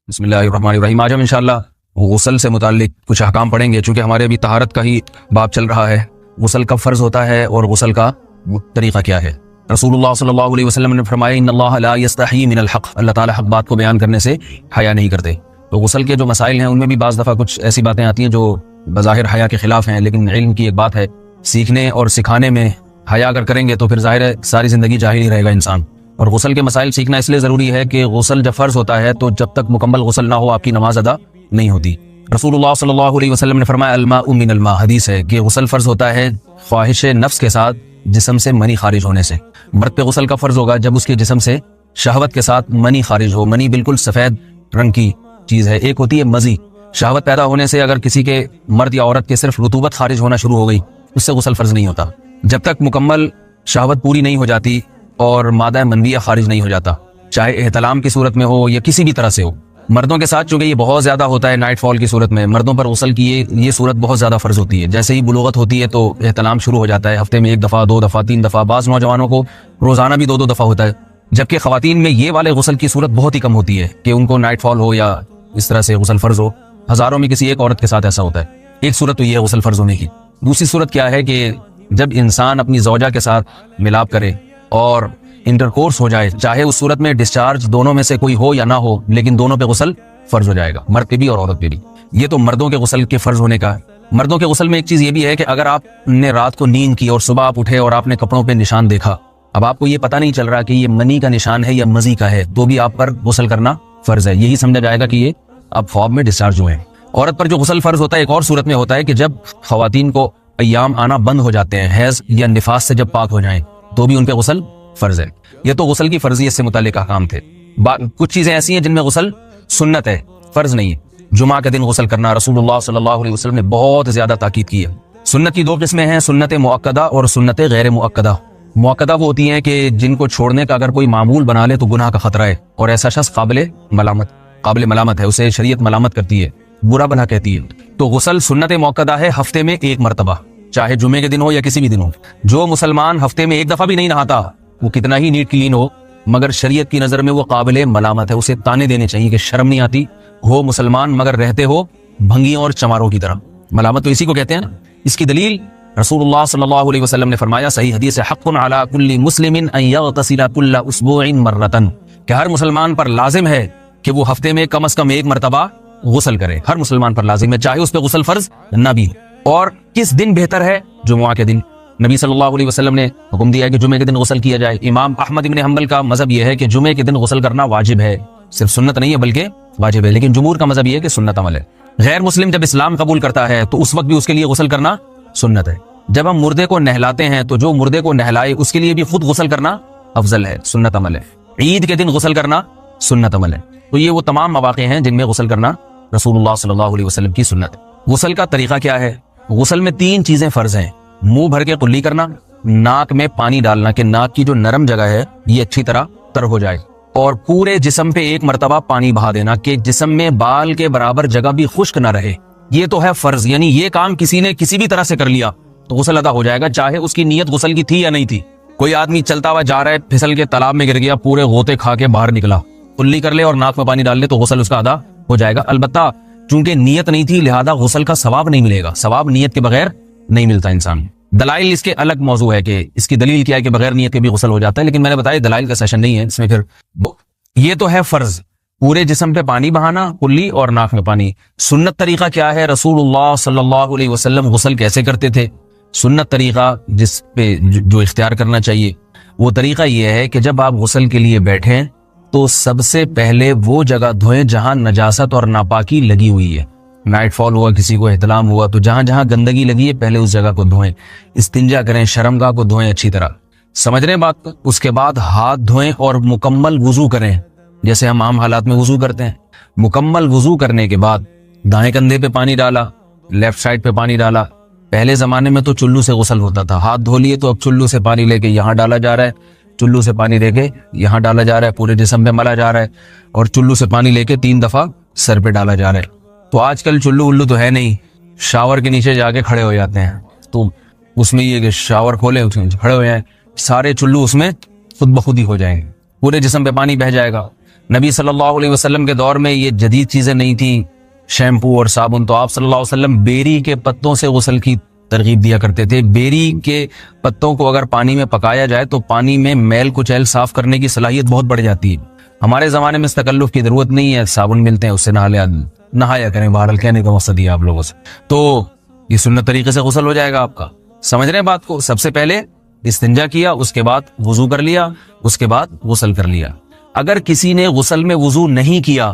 بسم اللہ الرحمن الرحیم۔ آج ہم انشاءاللہ غسل سے متعلق کچھ احکام پڑھیں گے، چونکہ ہمارے ابھی طہارت کا ہی باب چل رہا ہے۔ غسل کب فرض ہوتا ہے اور غسل کا طریقہ کیا ہے؟ رسول اللہ صلی اللہ علیہ وسلم نے فرمایا ان اللہ لا یستحی من الحق، اللہ تعالیٰ حق بات کو بیان کرنے سے حیا نہیں کرتے۔ تو غسل کے جو مسائل ہیں ان میں بھی بعض دفعہ کچھ ایسی باتیں آتی ہیں جو بظاہر حیا کے خلاف ہیں، لیکن علم کی ایک بات ہے، سیکھنے اور سکھانے میں حیا اگر کریں گے تو پھر ظاہر ہے ساری زندگی جاہل ہی رہے گا انسان۔ اور غسل کے مسائل سیکھنا اس لیے ضروری ہے کہ غسل جب فرض ہوتا ہے تو جب تک مکمل غسل نہ ہو آپ کی نماز ادا نہیں ہوتی۔ رسول اللہ صلی اللہ علیہ وسلم نے فرمایا الماء من الماء، حدیث ہے کہ غسل فرض ہوتا ہے خواہش نفس کے ساتھ جسم سے منی خارج ہونے سے۔ مرد پہ غسل کا فرض ہوگا جب اس کے جسم سے شہوت کے ساتھ منی خارج ہو۔ منی بالکل سفید رنگ کی چیز ہے، ایک ہوتی ہے مزی۔ شہوت پیدا ہونے سے اگر کسی کے مرد یا عورت کے صرف رطوبت خارج ہونا شروع ہو گئی اس سے غسل فرض نہیں ہوتا جب تک مکمل شہوت پوری نہیں ہو جاتی اور مادہ منویہ خارج نہیں ہو جاتا، چاہے احتلام کی صورت میں ہو یا کسی بھی طرح سے ہو۔ مردوں کے ساتھ چونکہ یہ بہت زیادہ ہوتا ہے نائٹ فال کی صورت میں، مردوں پر غسل کی یہ صورت بہت زیادہ فرض ہوتی ہے۔ جیسے ہی بلوغت ہوتی ہے تو احتلام شروع ہو جاتا ہے، ہفتے میں 1 دفعہ 2 دفعہ 3 دفعہ، بعض نوجوانوں کو روزانہ بھی 2 دفعہ ہوتا ہے، جبکہ خواتین میں یہ والے غسل کی صورت بہت ہی کم ہوتی ہے کہ ان کو نائٹ فال ہو یا اس طرح سے غسل فرض ہو۔ ہزاروں میں کسی ایک عورت کے ساتھ ایسا ہوتا ہے۔ ایک صورت تو یہ ہے غسل فرض ہونے کی۔ دوسری صورت کیا ہے کہ جب انسان اپنی زوجہ کے ساتھ ملاپ کرے اور انٹرکورس ہو جائے، چاہے اس صورت میں ڈسچارج دونوں میں سے کوئی ہو یا نہ ہو، لیکن دونوں پہ غسل فرض ہو جائے گا، مرد پہ بھی اور عورت پہ بھی۔ یہ تو مردوں کے غسل کے فرض ہونے کا ہے۔ مردوں کے غسل میں ایک چیز یہ بھی ہے کہ اگر آپ نے رات کو نیند کی اور صبح آپ اٹھے اور آپ نے کپڑوں پہ نشان دیکھا، اب آپ کو یہ پتہ نہیں چل رہا کہ یہ منی کا نشان ہے یا مزی کا ہے، تو بھی آپ پر غسل کرنا فرض ہے۔ یہی سمجھا جائے گا کہ یہ اب خواب میں ڈسچارج ہوئے ہیں۔ عورت پر جو غسل فرض ہوتا ہے ایک اور صورت میں ہوتا ہے کہ جب خواتین کو ایام آنا بند ہو جاتے ہیں، حیض یا نفاس سے جب پاک ہو جائیں تو بھی ان پہ غسل فرض ہے۔ یہ تو غسل کی فرضیت سے متعلق احکام تھے۔ کچھ چیزیں ایسی ہیں جن میں غسل سنت ہے، فرض نہیں ہے۔ جمعہ کے دن غسل کرنا رسول اللہ صلی اللہ علیہ وسلم نے بہت زیادہ تاکید کی ہے۔ سنت کی 2 قسمیں ہیں، سنت مؤکدہ اور سنت غیر مؤکدہ۔ مؤکدہ وہ ہوتی ہیں کہ جن کو چھوڑنے کا اگر کوئی معمول بنا لے تو گناہ کا خطرہ ہے اور ایسا شخص قابل ملامت ہے، اسے شریعت ملامت کرتی ہے، برا بھلا کہتی ہے۔ تو غسل سنت مؤکدہ ہے ہفتے میں 1 مرتبہ، چاہے جمعے کے دن ہو یا کسی بھی دن ہو۔ جو مسلمان ہفتے میں 1 دفعہ بھی نہیں نہاتا وہ کتنا ہی نیٹ کلین ہو مگر شریعت کی نظر میں وہ قابل ملامت ہے، اسے تانے دینے چاہیے کہ شرم نہیں آتی ہو مسلمان مگر رہتے ہو بھنگیوں اور چماروں کی طرح۔ ملامت تو اسی کو کہتے ہیں نا۔ اس کی دلیل رسول اللہ صلی اللہ علیہ وسلم نے فرمایا، صحیح حدیث ہے، حق علی کل مسلم ان یغتسل کل اسبوع مرۃ، کہ ہر مسلمان پر لازم ہے کہ وہ ہفتے میں کم از کم 1 مرتبہ غسل کرے۔ ہر مسلمان پر لازم ہے، چاہے اس پہ غسل فرض نہ بھی۔ اور کس دن بہتر ہے؟ جمعہ کے دن۔ نبی صلی اللہ علیہ وسلم نے حکم دیا ہے کہ جمعے کے دن غسل کیا جائے۔ امام احمد بن حنبل کا مذہب یہ ہے کہ جمعے کے دن غسل کرنا واجب ہے، صرف سنت نہیں ہے بلکہ واجب ہے، لیکن جمہور کا مذہب یہ ہے کہ سنت عمل ہے۔ غیر مسلم جب اسلام قبول کرتا ہے تو اس وقت بھی اس کے لیے غسل کرنا سنت ہے۔ جب ہم مردے کو نہلاتے ہیں تو جو مردے کو نہلائے اس کے لیے بھی خود غسل کرنا افضل ہے، سنت عمل ہے۔ عید کے دن غسل کرنا سنت عمل ہے۔ تو یہ وہ تمام مواقع ہیں جن میں غسل کرنا رسول اللہ صلی اللہ علیہ وسلم کی سنت ہے۔ غسل کا طریقہ کیا ہے؟ غسل میں 3 چیزیں فرض ہیں، منہ بھر کے قلی کرنا، ناک میں پانی ڈالنا کہ ناک کی جو نرم جگہ ہے یہ اچھی طرح تر ہو جائے، اور پورے جسم پہ 1 مرتبہ پانی بہا دینا کہ جسم میں بال کے برابر جگہ بھی خشک نہ رہے۔ یہ تو ہے فرض، یعنی یہ کام کسی نے کسی بھی طرح سے کر لیا تو غسل ادا ہو جائے گا، چاہے اس کی نیت غسل کی تھی یا نہیں تھی۔ کوئی آدمی چلتا ہوا جا رہا ہے، پھسل کے تالاب میں گر گیا، پورے غوطے کھا کے باہر نکلا، قلی کر لے اور ناک میں پانی ڈال لے تو غسل اس کا ادا ہو جائے گا۔ البتہ چونکہ نیت نہیں تھی لہذا غسل کا ثواب نہیں ملے گا، ثواب نیت کے بغیر نہیں ملتا انسان۔ دلائل اس کے الگ موضوع ہے کہ اس کی دلیل کیا ہے کہ بغیر نیت کے بھی غسل ہو جاتا ہے، لیکن میں نے بتایا دلائل کا سیشن نہیں ہے اس میں۔ پھر یہ تو ہے فرض، پورے جسم پہ پانی بہانا، کلی اور ناک میں پانی۔ سنت طریقہ کیا ہے؟ رسول اللہ صلی اللہ علیہ وسلم غسل کیسے کرتے تھے؟ سنت طریقہ جس پہ جو اختیار کرنا چاہیے وہ طریقہ یہ ہے کہ جب آپ غسل کے لیے بیٹھیں تو سب سے پہلے وہ جگہ دھوئیں جہاں نجاست اور ناپاکی لگی ہوئی ہے۔ نائٹ فال ہوا، کسی کو احتلام ہوا تو جہاں جہاں گندگی لگی ہے پہلے اس جگہ کو دھوئیں، استنجا کریں، شرمگاہ کو دھوئیں اچھی طرح، سمجھ رہے ہیں بات کو؟ اس کے بعد ہاتھ دھوئیں اور مکمل وضو کریں جیسے ہم عام حالات میں وضو کرتے ہیں۔ مکمل وضو کرنے کے بعد دائیں کندھے پہ پانی ڈالا، لیفٹ سائڈ پہ پانی ڈالا۔ پہلے زمانے میں تو چلو سے غسل ہوتا تھا، ہاتھ دھو لیے تو اب چلو سے پانی لے کے یہاں ڈالا جا رہا ہے، چلو سے پانی لے کے یہاں ڈالا جا رہا ہے، پورے جسم پہ ملا جا رہا ہے، اور چلو سے پانی لے کے 3 دفعہ سر پہ ڈالا جا رہا ہے۔ تو آج کل چلو تو ہے نہیں، شاور کے نیچے جا کے کھڑے ہو جاتے ہیں، تو اس میں یہ کہ شاور کھولے اس میں کھڑے ہو جائیں، سارے چلو اس میں خود بخود ہی ہو جائیں گے، پورے جسم پہ پانی بہ جائے گا۔ نبی صلی اللہ علیہ وسلم کے دور میں یہ جدید چیزیں نہیں تھیں، شیمپو اور صابن، تو آپ صلی اللہ علیہ وسلم بیری کے پتوں سے غسل کی ترغیب دیا کرتے تھے۔ بیری کے پتوں کو اگر پانی میں پکایا جائے تو پانی میں میل کچیل صاف کرنے کی صلاحیت بہت بڑھ جاتی ہے۔ ہمارے زمانے میں اس تکلف کی ضرورت نہیں ہے، صابن ملتے ہیں، اس سے نہایا کریں، بہرحال کہنے کا مقصد یہ آپ لوگوں سے، تو یہ سنت طریقے سے غسل ہو جائے گا آپ کا۔ سمجھ رہے ہیں بات کو؟ سب سے پہلے استنجا کیا، اس کے بعد وضو کر لیا، اس کے بعد غسل کر لیا۔ اگر کسی نے غسل میں وضو نہیں کیا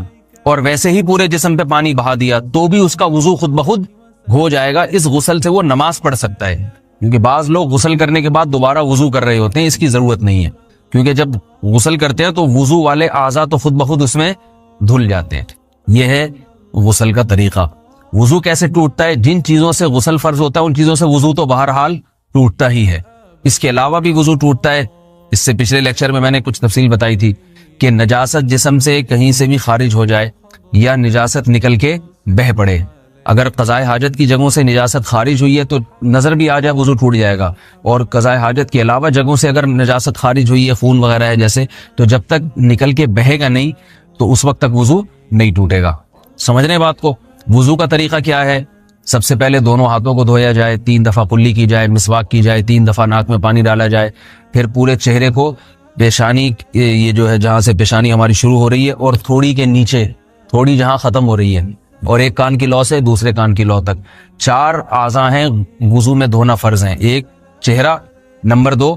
اور ویسے ہی پورے جسم پہ پانی بہا دیا تو بھی اس کا وضو خود بخود ہو جائے گا، اس غسل سے وہ نماز پڑھ سکتا ہے، کیونکہ بعض لوگ غسل کرنے کے بعد دوبارہ وضو کر رہے ہوتے ہیں، اس کی ضرورت نہیں ہے، کیونکہ جب غسل کرتے ہیں تو وضو والے اعضاء تو خود بخود اس میں دھل جاتے ہیں۔ یہ ہے غسل کا طریقہ۔ وضو کیسے ٹوٹتا ہے؟ جن چیزوں سے غسل فرض ہوتا ہے ان چیزوں سے وضو تو بہرحال ٹوٹتا ہی ہے، اس کے علاوہ بھی وضو ٹوٹتا ہے۔ اس سے پچھلے لیکچر میں نے کچھ تفصیل بتائی تھی کہ نجاست جسم سے کہیں سے بھی خارج ہو جائے یا نجاست نکل کے بہہ پڑے، اگر قضاء حاجت کی جگہوں سے نجاست خارج ہوئی ہے تو نظر بھی آ جائے وضو ٹوٹ جائے گا، اور قضاء حاجت کے علاوہ جگہوں سے اگر نجاست خارج ہوئی ہے، خون وغیرہ ہے جیسے، تو جب تک نکل کے بہے گا نہیں تو اس وقت تک وضو نہیں ٹوٹے گا۔ سمجھ رہے ہیں بات کو؟ وضو کا طریقہ کیا ہے؟ سب سے پہلے دونوں ہاتھوں کو دھویا جائے، 3 دفعہ کلی کی جائے، مسواک کی جائے، 3 دفعہ ناک میں پانی ڈالا جائے، پھر پورے چہرے کو، پیشانی یہ جو ہے جہاں سے پیشانی ہماری شروع ہو رہی ہے اور تھوڑی کے نیچے، تھوڑی جہاں ختم ہو رہی ہے، اور ایک کان کی لو سے دوسرے کان کی لو تک 4 اعضاء ہیں وضو میں دھونا فرض ہیں۔ 1 چہرہ، نمبر 2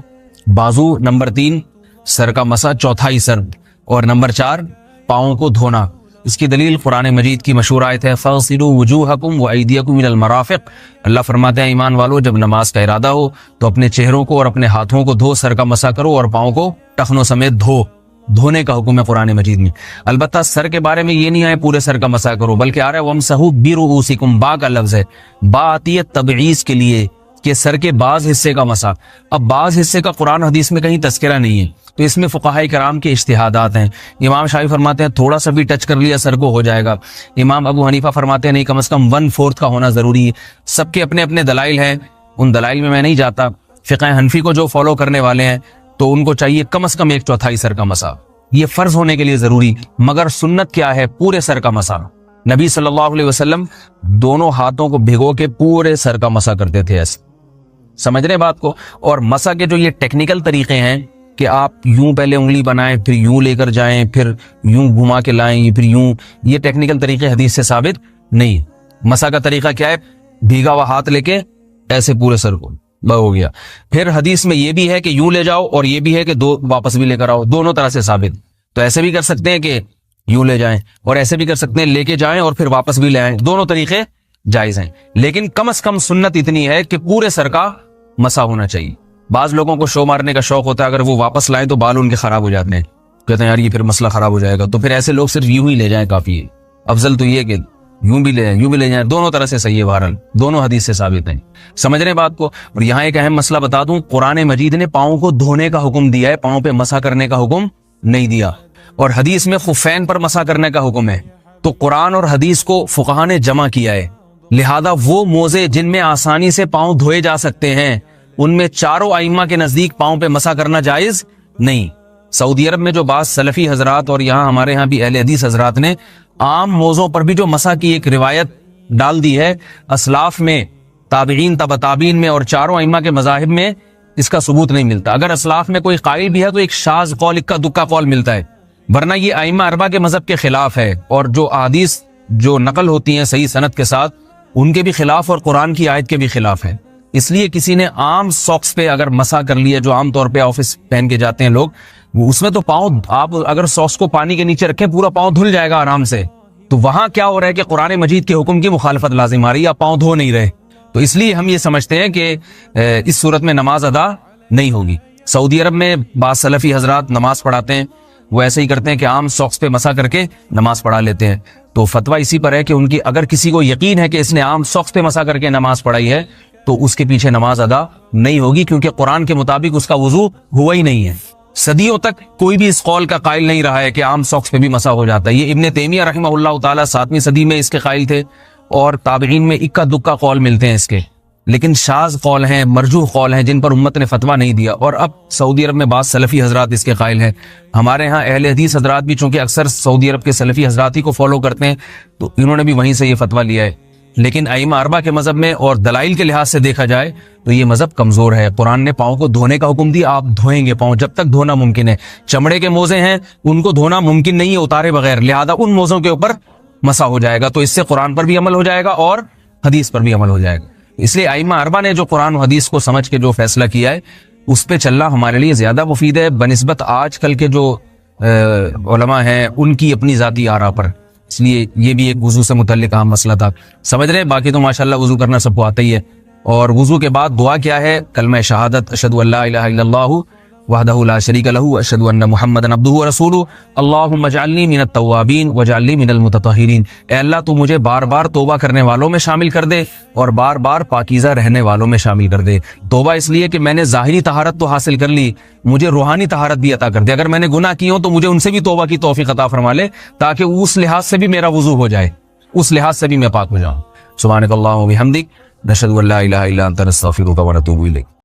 بازو، نمبر 3 سر کا مسا، چوتھائی سر، اور نمبر 4 پاؤں کو دھونا۔ اس کی دلیل قرآن مجید کی مشہور آیت ہے فَاغْسِلُوا وُجُوهَكُمْ وَأَيْدِيَكُمْ إِلَى الْمَرَافِقِ۔ اللہ فرماتے ہیں ایمان والو، جب نماز کا ارادہ ہو تو اپنے چہروں کو اور اپنے ہاتھوں کو دھو، سر کا مسا کرو اور پاؤں کو ٹخنوں سمیت دھو۔ دھونے کا حکم ہے قرآن مجید میں۔ البتہ سر کے بارے میں یہ نہیں آئے پورے سر کا مسا کرو، بلکہ آ رہا ہے وَامْسَحُوا بِرُؤُوسِكُمْ، با کا لفظ ہے، با آتی ہے تبعیض کے لیے کہ سر کے بعض حصے کا مسا۔ اب بعض حصے کا قرآن حدیث میں کہیں تذکرہ نہیں ہے، تو اس میں فقہاء کرام کے اجتہادات ہیں۔ امام شافعی فرماتے ہیں تھوڑا سا بھی ٹچ کر لیا سر کو ہو جائے گا، امام ابو حنیفہ فرماتے ہیں نہیں، کم از کم 1/4 کا ہونا ضروری ہے۔ سب کے اپنے اپنے دلائل ہیں، ان دلائل میں نہیں جاتا۔ فقہ حنفی کو جو فالو کرنے والے ہیں تو ان کو چاہیے کم از کم 1/4 سر کا مسا، یہ فرض ہونے کے لیے ضروری، مگر سنت کیا ہے؟ پورے سر کا مسا۔ نبی صلی اللہ علیہ وسلم دونوں ہاتھوں کو بھگو کے پورے سر کا مسا کرتے تھے ایسے۔ سمجھ رہے بات کو؟ اور مسا کے جو یہ ٹیکنیکل طریقے ہیں کہ آپ یوں پہلے انگلی بنائیں، پھر یوں لے کر جائیں، پھر یوں گھما کے لائیں، پھر یوں، یہ ٹیکنیکل طریقے حدیث سے ثابت نہیں۔ مسا کا طریقہ کیا ہے؟ بھیگا ہوا ہاتھ لے کے ایسے پورے سر کو ہو گیا۔ پھر حدیث میں یہ بھی ہے کہ یوں لے جاؤ اور یہ بھی ہے کہ واپس بھی لے کر آؤ، دونوں طرح سے ثابت۔ تو ایسے بھی کر سکتے ہیں کہ یوں لے جائیں، اور ایسے بھی کر سکتے ہیں لے کے جائیں اور پھر واپس بھی لے آئیں، دونوں طریقے جائز ہیں، لیکن کم از کم سنت اتنی ہے کہ پورے سر کا مسا ہونا چاہیے۔ بعض لوگوں کو شو مارنے کا شوق ہوتا ہے، اگر وہ واپس لائیں تو بال ان کے خراب ہو جاتے ہیں، کہتے ہیں یار یہ پھر مسئلہ خراب ہو جائے گا، تو پھر ایسے لوگ صرف یوں ہی لے جائیں کافی ہے۔ افضل تو یہ کہ یوں بھی لے جائیں، یوں بھی لے جائیں، دونوں طرح سے صحیح ہے، بہرحال دونوں حدیث سے ثابت ہیں۔ سمجھ رہے بات کو؟ اور یہاں ایک اہم مسئلہ بتا دوں، قرآن مجید نے پاؤں کو دھونے کا حکم دیا ہے، پاؤں پہ مسا کرنے کا حکم نہیں دیا، اور حدیث میں خفین پر مسا کرنے کا حکم ہے۔ تو قرآن اور حدیث کو فقہاء نے جمع کیا ہے، لہذا وہ موزے جن میں آسانی سے پاؤں دھوئے جا سکتے ہیں ان میں چاروں ائمہ کے نزدیک پاؤں پہ مسا کرنا جائز نہیں۔ سعودی عرب میں جو بعض سلفی حضرات اور یہاں ہمارے ہاں بھی اہل حدیث حضرات نے عام موزوں پر بھی جو مسا کی ایک روایت ڈال دی ہے، اسلاف میں، تابعین، تبع تابعین میں اور چاروں ائمہ کے مذاہب میں اس کا ثبوت نہیں ملتا۔ اگر اسلاف میں کوئی قائل بھی ہے تو ایک شاذ قول، اکا دکا قول ملتا ہے، ورنہ یہ ائمہ اربعہ کے مذہب کے خلاف ہے، اور جو احادیث جو نقل ہوتی ہیں صحیح سند کے ساتھ ان کے بھی خلاف اور قرآن کی آیت کے بھی خلاف ہے۔ اس لیے کسی نے عام ساکس پہ اگر مسا کر لیا، جو عام طور پہ آفس پہن کے جاتے ہیں لوگ، اس میں تو پاؤں، آپ اگر ساکس کو پانی کے نیچے رکھیں پورا پاؤں دھل جائے گا آرام سے، تو وہاں کیا ہو رہا ہے کہ قرآن مجید کے حکم کی مخالفت لازم آ رہی ہے، آپ پاؤں دھو نہیں رہے، تو اس لیے ہم یہ سمجھتے ہیں کہ اس صورت میں نماز ادا نہیں ہوگی۔ سعودی عرب میں بعض سلفی حضرات نماز پڑھاتے ہیں، وہ ایسے ہی کرتے ہیں کہ عام ساکس پہ مسا کر کے نماز پڑھا لیتے ہیں، تو فتویٰ اسی پر ہے کہ ان کی اگر کسی کو یقین ہے کہ اس نے عام ساکس پہ مسا کر کے نماز پڑھائی ہے تو اس کے پیچھے نماز ادا نہیں ہوگی، کیونکہ قرآن کے مطابق اس کا وضو ہوا ہی نہیں ہے۔ صدیوں تک کوئی بھی اس قول کا قائل نہیں رہا ہے کہ عام ساکس پہ بھی مسا ہو جاتا ہے۔ یہ ابن تیمیہ رحمہ اللہ تعالیٰ 7ویں صدی میں اس کے قائل تھے، اور تابعین میں اکا دکا قول ملتے ہیں اس کے، لیکن شاذ قول ہیں، مرجوح قول ہیں جن پر امت نے فتویٰ نہیں دیا، اور اب سعودی عرب میں بعض سلفی حضرات اس کے قائل ہیں۔ ہمارے ہاں اہل حدیث حضرات بھی چونکہ اکثر سعودی عرب کے سلفی حضرات ہی کو فالو کرتے ہیں، تو انہوں نے بھی وہیں سے یہ فتویٰ لیا ہے۔ لیکن ائمہ اربعہ کے مذہب میں اور دلائل کے لحاظ سے دیکھا جائے تو یہ مذہب کمزور ہے۔ قرآن نے پاؤں کو دھونے کا حکم دیا، آپ دھوئیں گے پاؤں جب تک دھونا ممکن ہے۔ چمڑے کے موزے ہیں، ان کو دھونا ممکن نہیں ہے اتارے بغیر، لہذا ان موزوں کے اوپر مسح ہو جائے گا، تو اس سے قرآن پر بھی عمل ہو جائے گا اور حدیث پر بھی عمل ہو جائے گا۔ اس لیے ائمہ اربعہ نے جو قرآن و حدیث کو سمجھ کے جو فیصلہ کیا ہے اس پہ چلنا ہمارے لیے زیادہ مفید ہے بنسبت آج کل کے جو علماء ہیں ان کی اپنی ذاتی آراء پر۔ اس لیے یہ بھی ایک وضو سے متعلق اہم مسئلہ تھا، سمجھ رہے ہیں؟ باقی تو ماشاءاللہ وضو کرنا سب کو آتا ہی ہے۔ اور وضو کے بعد دعا کیا ہے؟ کلمہ شہادت، اشہد ان لا الہ الا اللہ وحدہ لا شریک لہ اشہد ان محمدا عبدہ ورسولہ اللہم اجعلنی من التوابین واجعلنی من المتطہرین۔ اے اللہ تو مجھے بار بار توبہ کرنے والوں میں شامل کر دے اور بار بار پاکیزہ رہنے والوں میں شامل کر دے۔ توبہ اس لیے کہ میں نے ظاہری طہارت تو حاصل کر لی، مجھے روحانی طہارت بھی عطا کر دے۔ اگر میں نے گناہ کی ہوں تو مجھے ان سے بھی توبہ کی توفیق عطا فرما لے، تاکہ اس لحاظ سے بھی میرا وضو ہو جائے، اس لحاظ سے بھی میں پاک ہو جاؤں۔ سبحانک اللہم و بحمدک، نشہد ان لا الہ الا انت، نستغفرک و نتوب الیک۔